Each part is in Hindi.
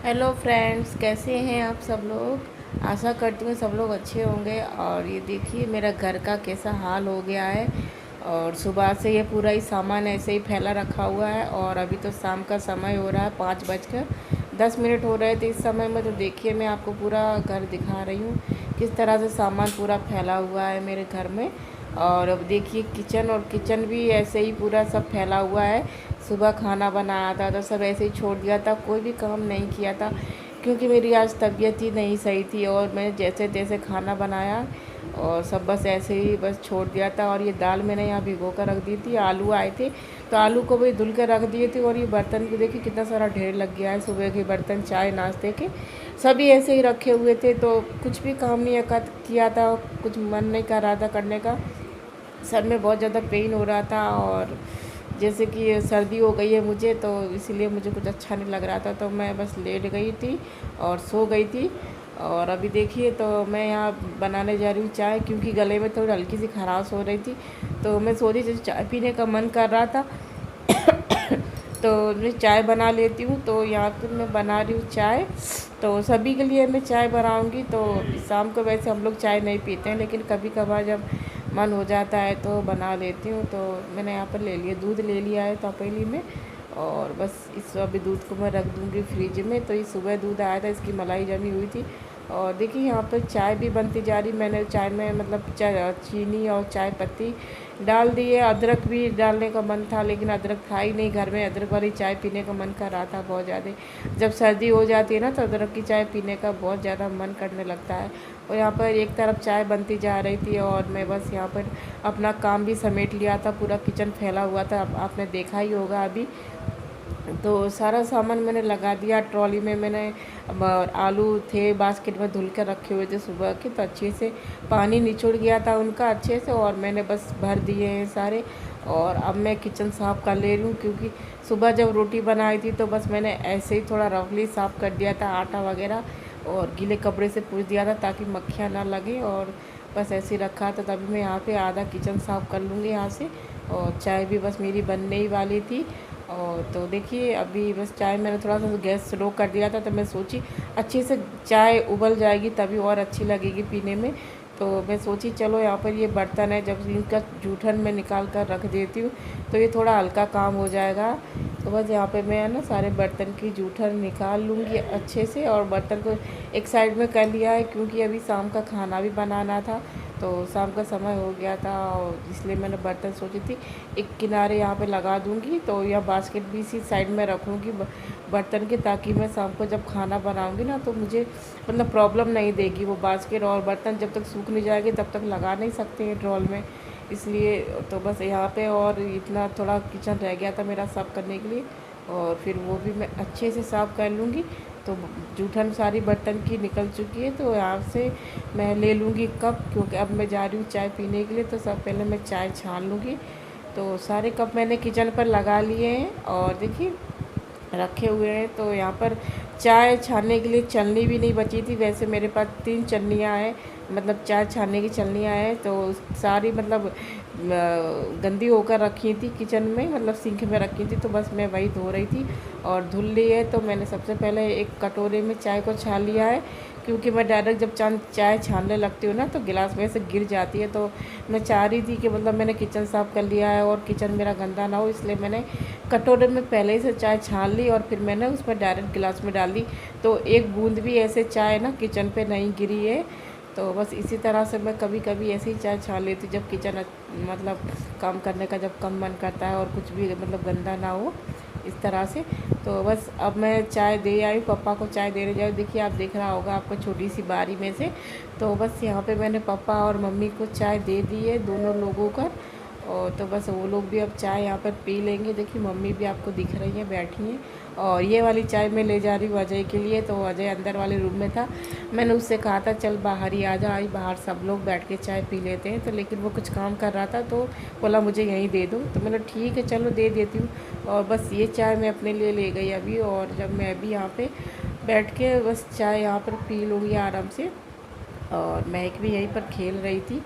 हेलो फ्रेंड्स, कैसे हैं आप सब लोग। आशा करती हूँ सब लोग अच्छे होंगे। और ये देखिए मेरा घर का कैसा हाल हो गया है। और सुबह से ये पूरा ही सामान ऐसे ही फैला रखा हुआ है। और अभी तो शाम का समय हो रहा है, 5:10 हो रहे थे इस समय में। तो देखिए मैं आपको पूरा घर दिखा रही हूँ किस तरह से सामान पूरा फैला हुआ है मेरे घर में। और अब देखिए किचन भी ऐसे ही पूरा सब फैला हुआ है। सुबह खाना बनाया था तो सब ऐसे ही छोड़ दिया था, कोई भी काम नहीं किया था क्योंकि मेरी आज तबीयत ही नहीं सही थी। और मैंने जैसे तैसे खाना बनाया और सब बस ऐसे ही बस छोड़ दिया था। और ये दाल मैंने यहाँ भिगो कर रख दी थी। आलू आए थे तो आलू को भी धुल कर रख दिए थे। और ये बर्तन भी देखिए कितना सारा ढेर लग गया है, सुबह के बर्तन, चाय नाश्ते के सभी ऐसे ही रखे हुए थे। तो कुछ भी काम नहीं किया था, कुछ मन नहीं कर रहा था करने का। सर में बहुत ज़्यादा पेन हो रहा था और जैसे कि सर्दी हो गई है मुझे, तो इसीलिए मुझे कुछ अच्छा नहीं लग रहा था। तो मैं बस लेट गई थी और सो गई थी। और अभी देखिए तो मैं यहाँ बनाने जा रही हूँ चाय, क्योंकि गले में थोड़ी हल्की सी खराश हो रही थी। तो मैं सोची जैसे चाय पीने का मन कर रहा था तो मैं चाय बना लेती हूँ। तो यहाँ पर मैं बना रही हूँ चाय। तो सभी के लिए मैं चाय बनाऊँगी। तो शाम को वैसे हम लोग चाय नहीं पीते हैं, लेकिन कभी कभार जब मन हो जाता है तो बना लेती हूँ। तो मैंने यहाँ पर ले लिया, दूध ले लिया है तपेली में। और बस इस अभी दूध को मैं रख दूँगी फ्रिज में। तो ये सुबह दूध आया था, इसकी मलाई जमी हुई थी। और देखिए यहाँ पर चाय भी बनती जा रही। मैंने चाय में मतलब चीनी और चाय पत्ती डाल दी है। अदरक भी डालने का मन था, लेकिन अदरक था ही नहीं घर में। अदरक वाली चाय पीने का मन कर रहा था बहुत ज़्यादा। जब सर्दी हो जाती है ना तो अदरक की चाय पीने का बहुत ज़्यादा मन करने लगता है। और यहाँ पर एक तरफ चाय बनती जा रही थी और मैं बस यहाँ पर अपना काम भी समेट लिया था। पूरा किचन फैला हुआ था, आपने देखा ही होगा अभी। तो सारा सामान मैंने लगा दिया ट्रॉली में। मैंने आलू थे बास्केट में धुल कर रखे हुए थे सुबह के, तो अच्छे से पानी निचुड़ गया था उनका अच्छे से। और मैंने बस भर दिए हैं सारे। और अब मैं किचन साफ़ कर ले रही हूँ, क्योंकि सुबह जब रोटी बनाई थी तो बस मैंने ऐसे ही थोड़ा रफली साफ़ कर दिया था, आटा वगैरह और गीले कपड़े से पूछ दिया था ताकि मक्खियाँ ना लगे। और बस ऐसे ही रखा था। तभी मैं यहाँ पे आधा किचन साफ़ कर लूँगी यहाँ से। और चाय भी बस मेरी बनने ही वाली थी। और तो देखिए अभी बस चाय मैंने थोड़ा सा गैस स्लो कर दिया था। तो मैं सोची अच्छे से चाय उबल जाएगी तभी और अच्छी लगेगी पीने में। तो मैं सोची चलो यहाँ पर ये बर्तन है, जब इनका जूठन मैं निकाल कर रख देती हूँ तो ये थोड़ा हल्का काम हो जाएगा। तो बस यहाँ पे मैं ना सारे बर्तन की जूठन निकाल लूँगी अच्छे से। और बर्तन को एक साइड में कर लिया है, क्योंकि अभी शाम का खाना भी बनाना था। तो शाम का समय हो गया था और इसलिए मैंने बर्तन सोची थी एक किनारे यहाँ पे लगा दूँगी। तो यह बास्केट भी इसी साइड में रखूँगी बर्तन के, ताकि मैं शाम को जब खाना बनाऊँगी ना तो मुझे मतलब प्रॉब्लम नहीं देगी वो बास्केट। और बर्तन जब तक सूख नहीं जाएगी तब तक लगा नहीं सकते हैं ड्रॉल में, इसलिए। तो बस यहाँ पे और इतना थोड़ा किचन रह गया था मेरा साफ़ करने के लिए, और फिर वो भी मैं अच्छे से साफ़ कर लूँगी। तो जूठन सारी बर्तन की निकल चुकी है। तो यहाँ से मैं ले लूँगी कप, क्योंकि अब मैं जा रही हूँ चाय पीने के लिए। तो सब पहले मैं चाय छान लूँगी। तो सारे कप मैंने किचन पर लगा लिए हैं और देखिए रखे हुए हैं। तो यहाँ पर चाय छानने के लिए छलनी भी नहीं बची थी। वैसे मेरे पास 3 छन्नियाँ हैं, मतलब चाय छानने की छलनियाँ हैं। तो सारी मतलब गंदी होकर रखी थी किचन में, मतलब सिंक में रखी थी। तो बस मैं वही धो रही थी और धुल ली है। तो मैंने सबसे पहले एक कटोरे में चाय को छान लिया है, क्योंकि मैं डायरेक्ट जब चाय छानने लगती हूँ ना तो गिलास में से गिर जाती है। तो मैं चाह रही थी कि मतलब मैंने किचन साफ़ कर लिया है और किचन मेरा गंदा ना हो, इसलिए मैंने कटोरे में पहले ही से चाय छान ली और फिर मैंने उसमें डायरेक्ट गिलास में डाल दी। तो एक बूंद भी ऐसे चाय ना किचन पे नहीं गिरी है। तो बस इसी तरह से मैं कभी कभी ऐसे ही चाय छान लेती जब किचन मतलब काम करने का जब कम मन करता है और कुछ भी मतलब गंदा ना हो, इस तरह से। तो बस अब मैं चाय दे आई, पापा को चाय देने जाऊँ। देखिए आप देख रहा होगा आपको छोटी सी बारी में से। तो बस यहाँ पे मैंने पापा और मम्मी को चाय दे दी है, दोनों लोगों का। और तो बस वो लोग भी अब चाय यहाँ पर पी लेंगे। देखिए मम्मी भी आपको दिख रही है बैठी हैं। और ये वाली चाय मैं ले जा रही हूँ अजय के लिए। तो अजय अंदर वाले रूम में था, मैंने उससे कहा था चल बाहर ही आ जा, आई बाहर सब लोग बैठ के चाय पी लेते हैं। तो लेकिन वो कुछ काम कर रहा था तो बोला मुझे यहीं दे दो। तो मैंने ठीक है चलो दे देती हूँ। और बस ये चाय मैं अपने लिए ले गई अभी। और जब मैं अभी यहाँ पे बैठ के बस चाय यहाँ पर पी लूँगी आराम से। और महक भी यहीं पर खेल रही थी,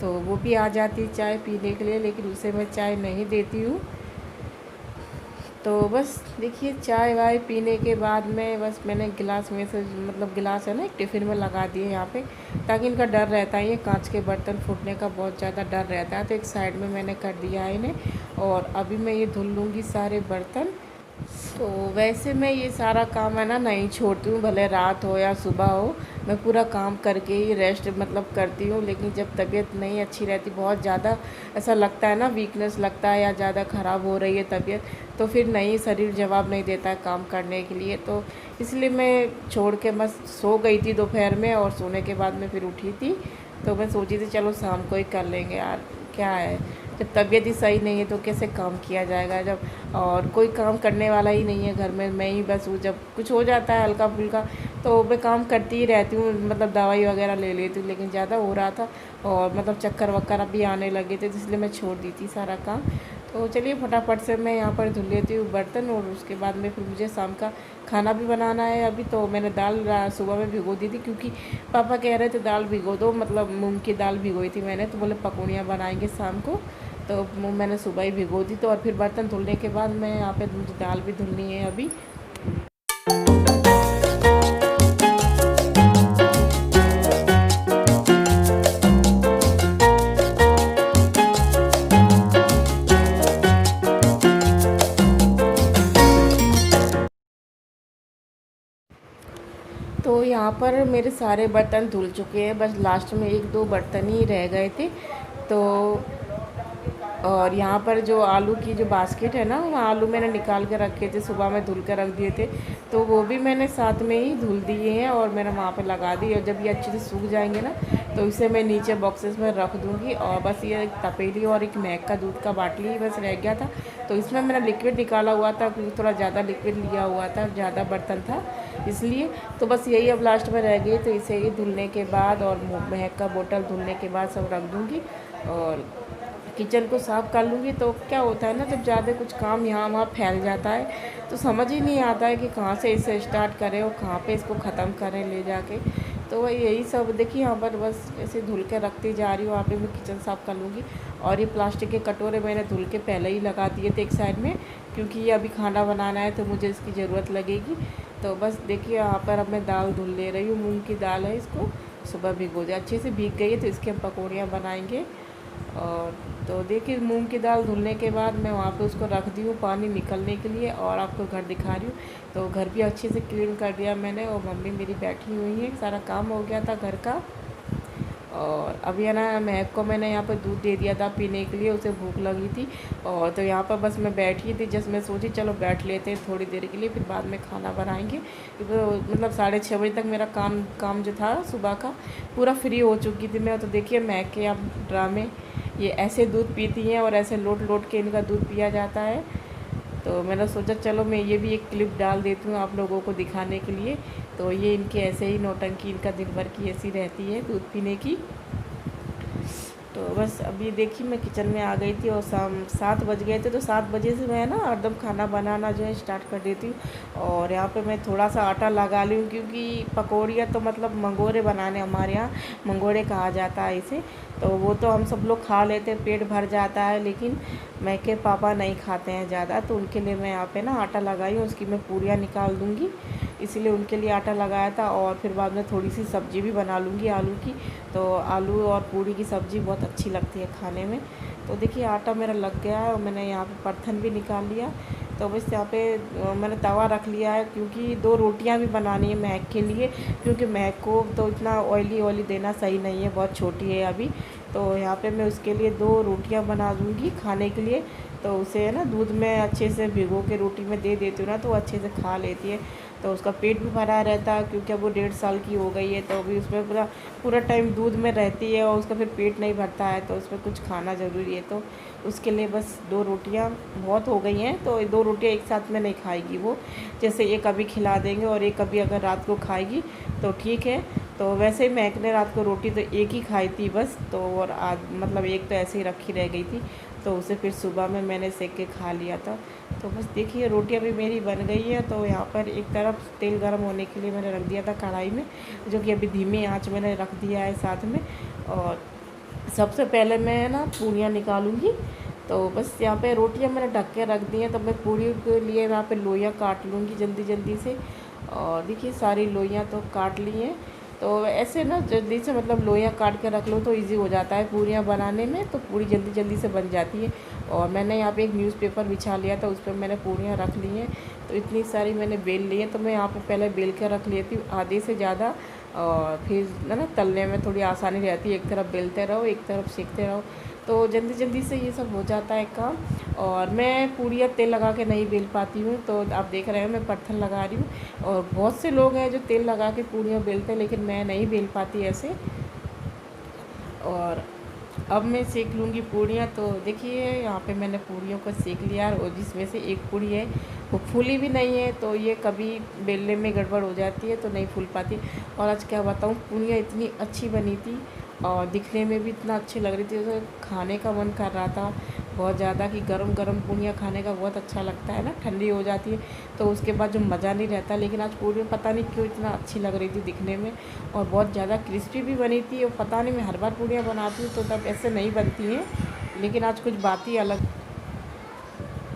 तो वो भी आ जाती चाय पीने के लिए, लेकिन उसे मैं चाय नहीं देती हूँ। तो बस देखिए चाय वाय पीने के बाद में बस मैंने गिलास में से मतलब गिलास है ना एक टिफ़िन में लगा दिए यहाँ पे, ताकि इनका डर रहता है, ये कांच के बर्तन फूटने का बहुत ज़्यादा डर रहता है, तो एक साइड में मैंने कर दिया है इन्हें। और अभी मैं ये धुल लूँगी सारे बर्तन। तो वैसे मैं ये सारा काम है ना नहीं छोड़ती हूँ, भले रात हो या सुबह हो, मैं पूरा काम करके ही रेस्ट मतलब करती हूँ। लेकिन जब तबीयत नहीं अच्छी रहती, बहुत ज़्यादा ऐसा लगता है ना, वीकनेस लगता है या ज़्यादा ख़राब हो रही है तबीयत, तो फिर नहीं, शरीर जवाब नहीं देता है काम करने के लिए। तो इसलिए मैं छोड़ के बस सो गई थी दोपहर में, और सोने के बाद मैं फिर उठी थी, तो मैं सोची थी चलो शाम को ही कर लेंगे यार, क्या है, जब तबीयत ही सही नहीं है तो कैसे काम किया जाएगा, जब और कोई काम करने वाला ही नहीं है घर में, मैं ही बस हूँ। जब कुछ हो जाता है हल्का फुल्का तो मैं काम करती ही रहती हूँ, मतलब दवाई वगैरह ले लेती हूँ, लेकिन ज़्यादा हो रहा था और मतलब चक्कर वक्कर अभी आने लगे थे, इसलिए मैं छोड़ दी थी सारा काम। तो चलिए फटाफट से मैं यहाँ पर धुल लेती हूँ बर्तन, और उसके बाद में फिर मुझे शाम का खाना भी बनाना है। अभी तो मैंने दाल सुबह में भिगो दी थी, क्योंकि पापा कह रहे थे दाल भिगो दो, मतलब मूंग की दाल भिगोई थी मैंने, तो बोले पकौड़ियाँ बनाएंगे शाम को, तो वो मैंने सुबह ही भिगो दी। तो और फिर बर्तन धुलने के बाद मैं यहाँ पे मुझे दाल भी धुलनी है अभी। तो यहाँ पर मेरे सारे बर्तन धुल चुके हैं, बस लास्ट में एक दो बर्तन ही रह गए थे। तो और यहाँ पर जो आलू की जो बास्केट है ना, वहाँ आलू मैंने निकाल के रखे थे, सुबह में धुल कर रख दिए थे, तो वो भी मैंने साथ में ही धुल दिए हैं और मैंने वहाँ पे लगा दी। और जब ये अच्छे से सूख जाएंगे ना, तो इसे मैं नीचे बॉक्सेस में रख दूँगी। और बस ये एक तपेली और एक मैग का दूध का बाटली ही बस रह गया था, तो इसमें मैंने लिक्विड निकाला हुआ था, क्योंकि थोड़ा ज़्यादा लिक्विड लिया हुआ था, ज़्यादा बर्तन था इसलिए। तो बस यही अब लास्ट में रह गई, तो इसे ही धुलने के बाद और महक का बोतल धुलने के बाद सब रख दूँगी और किचन को साफ़ कर लूँगी। तो क्या होता है ना, जब ज़्यादा कुछ काम यहाँ वहाँ फैल जाता है, तो समझ ही नहीं आता है कि कहाँ से इसे स्टार्ट करें और कहाँ पे इसको ख़त्म करें ले जाके। तो वही यही सब देखिए, यहाँ पर बस ऐसे धुल के रखती जा रही हूँ। वहाँ पे मैं किचन साफ़ कर लूँगी। और ये प्लास्टिक के कटोरे मैंने धुल के पहले ही लगा दिए थे एक साइड में, क्योंकि ये अभी खाना बनाना है तो मुझे इसकी ज़रूरत लगेगी। तो बस देखिए यहाँ पर अब मैं दाल धुल ले रही हूँ, मूँग की दाल है, इसको सुबह भिगो दिया, अच्छे से भीग गई है, तो इसकी हम पकौड़ियाँ बनाएंगे। और तो देखिए मूंग की दाल धुलने के बाद मैं वहाँ पे उसको रख दी हूँ पानी निकलने के लिए, और आपको घर दिखा रही हूँ। तो घर भी अच्छे से क्लीन कर दिया मैंने, और मम्मी मेरी बैठी हुई है, सारा काम हो गया था घर का। और अभी है ना, महक को मैंने यहाँ पर दूध दे दिया था पीने के लिए, उसे भूख लगी थी। और तो यहाँ पर बस मैं बैठी थी, जस्ट मैं सोची चलो बैठ लेते हैं थोड़ी देर के लिए, फिर बाद में खाना बनाएंगे। क्योंकि मतलब 6:30 बजे तक मेरा काम जो था सुबह का पूरा फ्री हो चुकी थी मैं। तो देखिए महक के अब ड्रामे, ये ऐसे दूध पीती हैं और ऐसे लोट लोट के इनका दूध पिया जाता है। तो मैंने सोचा चलो मैं ये भी एक क्लिप डाल देती हूँ आप लोगों को दिखाने के लिए। तो ये इनके ऐसे ही नौटंकी, इनका दिन भर की ऐसी रहती है दूध पीने की। तो बस अभी देखिए मैं किचन में आ गई थी, और शाम 7 बज गए थे, तो 7 बजे से मैं ना एकदम खाना बनाना जो है स्टार्ट कर देती हूँ। और यहाँ पे मैं थोड़ा सा आटा लगा ली हूँ, क्योंकि पकौड़ियाँ तो मतलब मंगोरे बनाने, हमारे यहाँ मंगोरे कहा जाता है इसे। तो वो तो हम सब लोग खा लेते हैं, पेट भर जाता है, लेकिन मैं के पापा नहीं खाते हैं ज़्यादा, तो उनके लिए मैं यहाँ पे ना आटा लगाई हूँ, उसकी मैं पूरियाँ निकाल दूँगी, इसीलिए उनके लिए आटा लगाया था। और फिर बाद में थोड़ी सी सब्ज़ी भी बना लूँगी आलू की। तो आलू और पूरी की सब्ज़ी बहुत अच्छी लगती है खाने में। तो देखिए आटा मेरा लग गया है, और मैंने यहाँ पे परथन भी निकाल लिया। तो बस यहाँ पे मैंने तवा रख लिया है, क्योंकि 2 रोटियाँ भी बनानी है महक के लिए, क्योंकि महक को तो इतना ऑयली देना सही नहीं है, बहुत छोटी है अभी। तो यहाँ पे मैं उसके लिए 2 रोटियाँ बना दूँगी खाने के लिए। तो उसे है ना दूध में अच्छे से भिगो के रोटी में दे देती हूँ ना, तो वो अच्छे से खा लेती है। तो उसका पेट भी भरा रहता है, क्योंकि अब वो 1.5 साल की हो गई है, तो अभी उसमें पूरा पूरा टाइम दूध में रहती है, और उसका फिर पेट नहीं भरता है, तो उसमें कुछ खाना ज़रूरी है। तो उसके लिए बस 2 रोटियाँ बहुत हो गई हैं, तो 2 रोटियाँ एक साथ में नहीं खाएगी वो, जैसे एक अभी खिला देंगे और एक अभी अगर रात को खाएगी तो ठीक है। तो वैसे ही महक ने रात को रोटी तो एक ही खाई थी बस, तो और आज मतलब एक तो ऐसे ही रखी रह गई थी, तो उसे फिर सुबह में मैंने सेक के खा लिया था। तो बस देखिए रोटियाँ भी मेरी बन गई है। तो यहाँ पर एक तरफ तेल गर्म होने के लिए मैंने रख दिया था कढ़ाई में, जो कि अभी धीमी आंच मैंने रख दिया है साथ में। और सबसे पहले मैं ना पूरियाँ निकालूंगी। तो बस यहाँ पे रोटियाँ मैंने ढक के रख दी हैं। तो मैं पूरी के लिए यहाँ पे लोइयाँ काट लूँगी जल्दी जल्दी से। और देखिए सारी लोइयाँ तो काट ली हैं। तो ऐसे ना जल्दी से मतलब लोइयाँ काट के रख लो तो इजी हो जाता है पूरियाँ बनाने में, तो पूरी जल्दी जल्दी से बन जाती है। और मैंने यहाँ पे एक न्यूज़पेपर बिछा लिया था, उस पर मैंने पूरियाँ रख ली हैं। तो इतनी सारी मैंने बेल ली है। तो मैं यहाँ पे पहले बेल के रख लेती हूँ आधे से ज़्यादा, और फिर ना तलने में थोड़ी आसानी रहती है। एक तरफ बेलते रहो, एक तरफ सेकते रहो, तो जल्दी जल्दी से ये सब हो जाता है काम। और मैं पूड़ियाँ तेल लगा के नहीं बेल पाती हूँ, तो आप देख रहे हो मैं पत्थर लगा रही हूँ। और बहुत से लोग हैं जो तेल लगा के पूड़ियाँ बेलते हैं, लेकिन मैं नहीं बेल पाती ऐसे। और अब मैं सेक लूँगी पूड़ियाँ। तो देखिए यहाँ पे मैंने पूड़ियों को सेक लिया, और जिसमें से एक पूड़ी है वो फूली भी नहीं है, तो ये कभी बेलने में गड़बड़ हो जाती है तो नहीं फूल पाती। और आज क्या बताऊँ, पूड़ियाँ इतनी अच्छी बनी थी और दिखने में भी इतना अच्छी लग रही थी, तो खाने का मन कर रहा था बहुत ज़्यादा। कि गरम गरम पूड़ियाँ खाने का बहुत अच्छा लगता है ना, ठंडी हो जाती है तो उसके बाद जो मज़ा नहीं रहता। लेकिन आज पूड़ियाँ पता नहीं क्यों इतना अच्छी लग रही थी दिखने में, और बहुत ज़्यादा क्रिस्पी भी बनी थी। और पता नहीं, मैं हर बार पूड़ियाँ बनाती हूँ तो तब ऐसे नहीं बनती हैं, लेकिन आज कुछ बात ही अलग।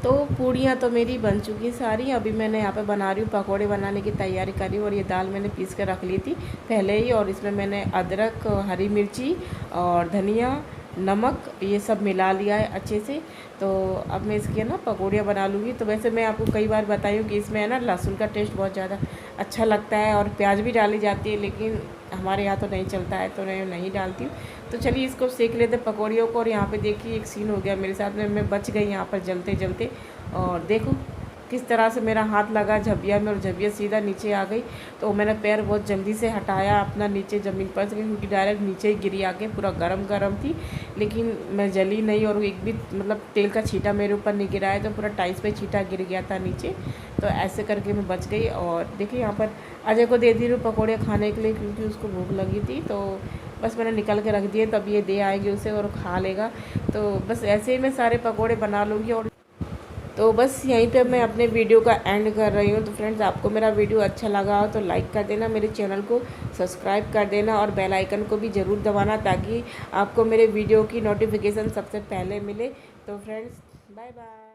तो पूड़ियाँ तो मेरी बन चुकी सारी। अभी मैंने यहाँ पे बना रही हूँ, पकोड़े बनाने की तैयारी कर रही हूँ। और ये दाल मैंने पीस कर रख ली थी पहले ही, और इसमें मैंने अदरक, हरी मिर्ची और धनिया, नमक ये सब मिला लिया है अच्छे से। तो अब मैं इसकी ना पकौड़ियाँ बना लूँगी। तो वैसे मैं आपको कई बार बताई हूँ कि इसमें है ना लहसुन का टेस्ट बहुत ज़्यादा अच्छा लगता है, और प्याज भी डाली जाती है, लेकिन हमारे यहाँ तो नहीं चलता है तो मैं नहीं डालती हूँ। तो चलिए इसको सेक लेते पकौड़ियों को। और यहाँ पे देखिए एक सीन हो गया मेरे साथ में, मैं बच गई यहाँ पर जलते जलते। और देखो किस तरह से मेरा हाथ लगा झबिया में, और झबिया सीधा नीचे आ गई। तो मैंने पैर बहुत जल्दी से हटाया अपना नीचे ज़मीन पर से, क्योंकि डायरेक्ट नीचे ही गिरी आके, पूरा गरम गरम थी। लेकिन मैं जली नहीं, और एक भी मतलब तेल का छींटा मेरे ऊपर नहीं गिरा है, तो पूरा टाइल्स पे छींटा गिर गया था नीचे। तो ऐसे करके मैं बच गई। और देखिए यहाँ पर अजय को दे दी हूँ पकौड़े खाने के लिए, क्योंकि उसको भूख लगी थी। तो बस मैंने निकल के रख दिए, तब ये दे आएगी उसे और खा लेगा। तो बस ऐसे ही मैं सारे पकौड़े बना लूँगी। और तो बस यहीं पे मैं अपने वीडियो का एंड कर रही हूँ। तो फ्रेंड्स, आपको मेरा वीडियो अच्छा लगा हो तो लाइक कर देना, मेरे चैनल को सब्सक्राइब कर देना, और बेल आइकन को भी ज़रूर दबाना, ताकि आपको मेरे वीडियो की नोटिफिकेशन सबसे पहले मिले। तो फ्रेंड्स, बाय बाय।